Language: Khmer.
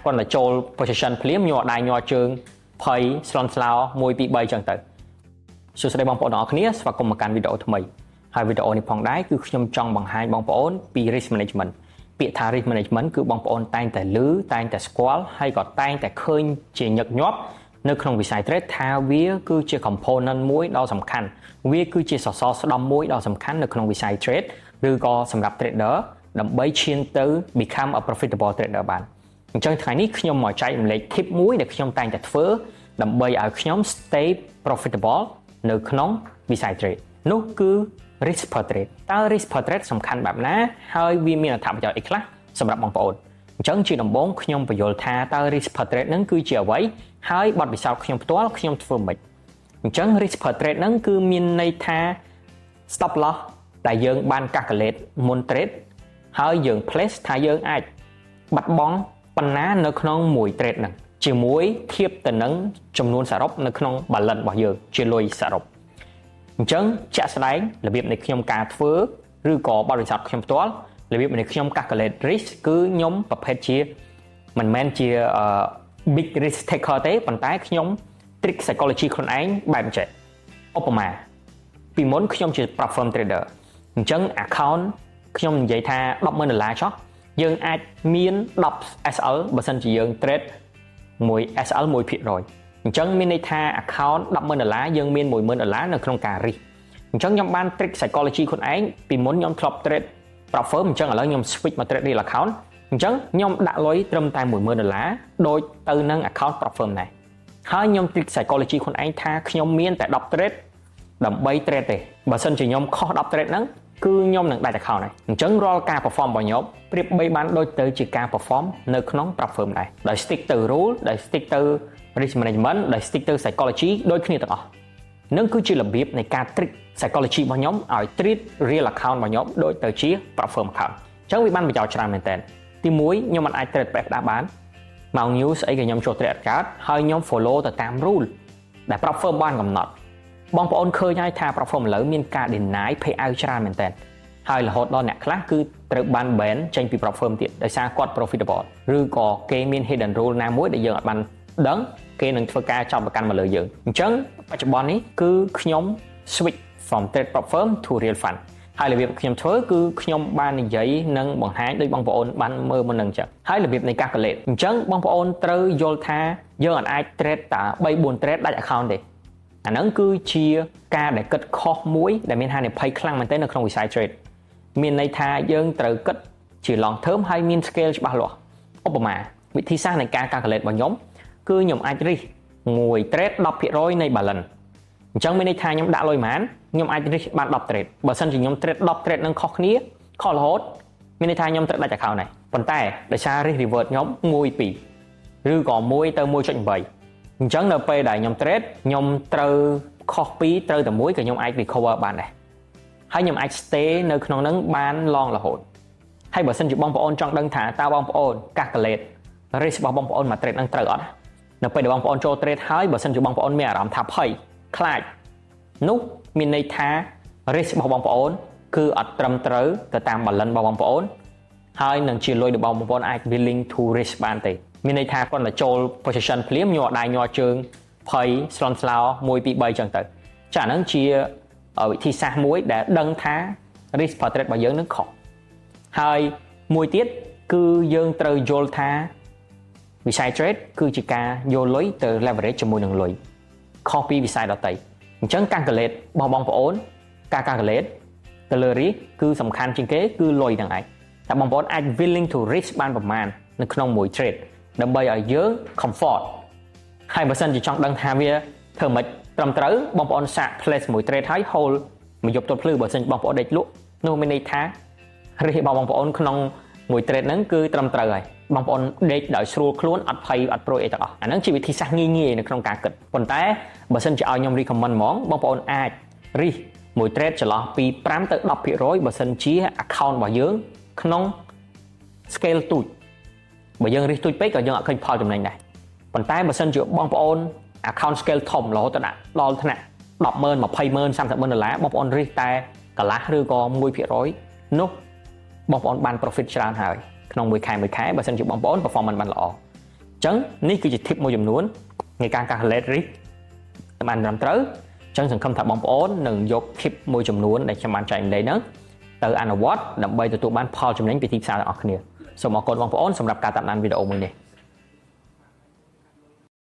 គាត់តែចូល position ភ្លាមញ័រដៃញ័រជើងភ័យស្លន់ស្លោ1 2 3ចឹងទៅសួស្តីបងប្អូនទាំងអស់គ្នាស្វាគមន៍មកកាន់វីដេអូថ្មីហើយវីដេអូនេះផងដែរគឺខ្ញុំចង់បង្ហាញបងប្អូនពី risk management ពាក្យថា risk management គឺបងប្អូនតែងតែឮតែងតែស្គាល់ហើយក៏តែងតែឃើញជាញឹកញាប់នៅក្នុងវិស័យ trade ថាវាគឺជា component មួយដ៏សំខាន់វាគឺជាសសរស្តម្ភមួយដ៏សំខាន់នៅក្នុងវិស័យ trade ឬក៏សម្រាប់ trader ដើម្បីឈានទៅ become a profitable trader បានអញ្ចឹងថ្ងៃនេះខ្ញុំមកចែករំលែក tip មួយដែលខ្ញុំតែងតែធ្វើដើម្បីឲ្យខ្ញុំ stay profitable នៅក្នុងវិស័យ trade នោះគឺ risk per trade តើ risk per trade សំខាន់បែបណាហើយវាមានអត្ថប្រយោជន៍អីខ្លះសម្រាប់បងប្អូនអញ្ចឹងជាដំបូងខ្ញុំបញ្យល់ថាតើ risk per trade ហ្នឹងគឺជាអ្វីហើយបទពិសោធន៍ខ្ញុំផ្ទាល់ខ្ញុំធ្វើមិនអញ្ចឹង risk per trade ហ្នឹងគឺមានន័យថា stop loss ដែលយើងបាន calculate មុន trade ហើយយើង place ថាយើងអាចបាត់បង់ប៉ុណ្ណានៅក្នុងមួយ trade ហ្នឹងជាមួយធៀបទៅនឹងចំនួនសរុបនៅក្នុង balance របស់យើងជាលុយសរុបអញ្ចឹងជាក់ស្ដែងរបៀបនៃខ្ញុំការធ្វើឬក៏បទពិសោធន៍ខ្ញុំផ្ទាល់របៀបនៃខ្ញុំ calculate risk គឺខ្ញុំប្រភេទជាមិនមែនជា big risk taker ទេប៉ុន្តែខ្ញុំ trick psychology ខ្លួនឯងបែបចេះឧបមាពីមុនខ្ញុំជា platform trader អញ្ចឹង account ខ្ញុំនិយាយថា $10,000 ចុះយើងអាចមាន10 SL បើសិនជាយើង trade មួយ SL 1%អញ្ចឹងមានន័យថា account $10,000 យើងមាន$10,000 នៅក្នុងការ risk អញ្ចឹងខ្ញុំបាន trick psychology ខ្លួនឯងពីមុនខ្ញុំធ្លាប់ trade prop firm អញ្ចឹងឥឡូវខ្ញុំ switch មក trade real account អញ្ចឹងខ្ញុំដាក់លុយត្រឹមតែ$10,000ដូចទៅនឹង account prop firm ដែរហើយខ្ញុំ trick psychology ខ្លួនឯងថាខ្ញុំមានតែ10 trade ដើម្បី trade ទេបើសិនជាខ្ញុំខុស10 trade ហ្នឹងគឺខ្ញុំនឹងដាច់ account ហើយអញ្ចឹងរាល់ការ perform របស់ខ្ញុំប្រៀបបីបានដូចទៅជាការ perform នៅក្នុង prop firm ដែរដោយ stick ទៅ rule ដោយ stick ទៅ risk management ដោយ stick ទៅ psychology ដូចគ្នាទាំងអស់នឹងគឺជារបៀបនៃការ trick psychology របស់ខ្ញុំឲ្យ treat real account របស់ខ្ញុំដូចទៅជា prop firm account អញ្ចឹងវាបានប្រយោជន៍ច្រើនមែនតើទី1ខ្ញុំមិនអាច trade ប្រេះផ្ដាស់បានម៉ោង news អីក៏ខ្ញុំចូល trade អត់កើតហើយខ្ញុំ follow ទៅតាម rule ដែល prop firm បានកំណត់បងប្អូនឃើញហើយថា prop firm ឥឡូវមានការ deny payout ច្រើនមែនតើហើយរហូតដល់អ្នកខ្លះគឺត្រូវបាន ban ចេញពី prop firm ទៀតដោយសារគាត់ profitable ឬក៏គេមាន hidden rule ណាមួយដែលយើងអត់បានដឹងគេនឹងធ្វើការចាប់ប្រកាន់មកលើយើងអញ្ចឹងបច្ចុប្បន្ននេះគឺខ្ញុំ switch from trade prop firm to real fund ហើយរបៀបខ្ញុំធ្វើគឺខ្ញុំបាននិយាយនិងបង្ហាញដោយបងប្អូនបានមើលមុននឹងចឹងហើយរបៀបនៃ calculate អញ្ចឹងបងប្អូនត្រូវយល់ថាយើងអាច trade តា 3-4 trade ដាច់ account ទេអាហ្នឹងគឺជាការដែលគិតខុសមួយដែលមានហានិភ័យខ្លាំងមែនទែននៅក្នុងវិស័យ trade មានន័យថាយើងត្រូវគិតជា long term ហើយមាន scale ច្បាស់លាស់ឧបមាវិធីសាស្ត្រនៃការ calculate របស់ខ្ញុំគឺខ្ញុំអាច risk មួយ trade 10% នៃ balance អញ្ចឹងមានន័យថាខ្ញុំដាក់លុយប៉ុន្មានខ្ញុំអាច risk បាន10 trade បើសិនជាខ្ញុំ trade 10 trade នឹងខុសគ្នាខុសរហូតមានន័យថាខ្ញុំត្រូវដាច់ account ដែរប៉ុន្តែដោយសារ risk reward ខ្ញុំ1 2ឬក៏1ទៅ 1.8 អញ្ចឹងនៅពេលដែលខ្ញុំ trade ខ្ញុំត្រូវខុស2ត្រូវតែ1ក៏ខ្ញុំអាច recover បានដែរហើយខ្ញុំអាច stay នៅក្នុងហ្នឹងបាន long រហូតហើយបើសិនជាបងប្អូនចង់ដឹងថាតើបងប្អូន calculate risk របស់បងប្អូនមក trade ហ្នឹងត្រូវអត់នៅពេលដែលបងប្អូនចូល trade ហើយបើសិនជាបងប្អូនមានអារម្មណ៍ថាភ័យខ្លាចនោះមានន័យថា risk របស់បងប្អូនគឺអត់ត្រឹមត្រូវទៅតាម balance របស់បងប្អូនហើយនឹងជាលុយរបស់បងប្អូនអាច willing to risk បានទេមានន័យថាគាត់ទៅចូល position ភ្លាមញ័រដៃញ័រជើងភ័យស្លន់ស្លោ1 2 3ចឹងទៅចាហ្នឹងជាវិធីសាស្ត្រមួយដែលដឹងថា risk per trade របស់យើងនឹងខុសហើយមួយទៀតគឺយើងត្រូវយល់ថាវិស័យ trade គឺជាការយកលុយទៅ leverage ជាមួយនឹងលុយខុសពីវិស័យដទៃអញ្ចឹង calculate របស់បងប្អូនការ calculate ទៅលើ risk គឺសំខាន់ជាងគេគឺលុយទាំងឯងតែបងប្អូនអាច willing to risk បានប្រមាណនៅក្នុងមួយ trade ដើម្បីឲ្យយើង comfort ហើយបើសិនជាចង់ដឹងថាវាធ្វើម៉េចត្រឹមត្រូវបងប្អូនសាក place មួយ trade ហើយ hold មួយយប់ទល់ភ្លឺបើសិនបងប្អូនដេកលក់នោះមានន័យថា risk របស់បងប្អូនក្នុងមួយ trade ហ្នឹងគឺត្រឹមត្រូវហើយបងប្អូនដេកដោយស្រួលខ្លួនអត់ភ័យអត់ព្រួយអីទាំងអស់អាហ្នឹងជាវិធីសាស្ត្រងាយៗនៅក្នុងការគិតប៉ុន្តែបើសិនជាឲ្យខ្ញុំ recommend ហ្មងបងប្អូនអាច risk មួយ trade ចន្លោះពី5ទៅ 10% បើសិនជា account របស់យើងក្នុង scale ទូចបើយើង risk ទូចពេកក៏យើងអត់ឃើញផលចំណេញដែរប៉ុន្តែបើសិនជាបងប្អូន account scale ធំរហូតដល់ថ្នាក់$10,000 $20,000 $30,000 បងប្អូន risk តែកន្លះឬក៏ 1% នោះបងប្អូនបាន profit ច្រើនហើយក្នុងមួយខែបើសិនជាបងប្អូន performance បានល្អ ចឹងនេះគឺជា tip មួយចំនួននៃការ calculate risk បានត្រឹមត្រូវចឹងសង្ឃឹមថាបងប្អូននឹងយក tip មួយចំនួនដែលខ្ញុំបានចែកម្លែកហ្នឹងទៅអនុវត្តដើម្បីទទួលបានផលចំណេញពីទីផ្សារទាំងអស់គ្នាសូមអរគុណបងប្អូនសម្រាប់ការតាមដានវីដេអូមួយនេះ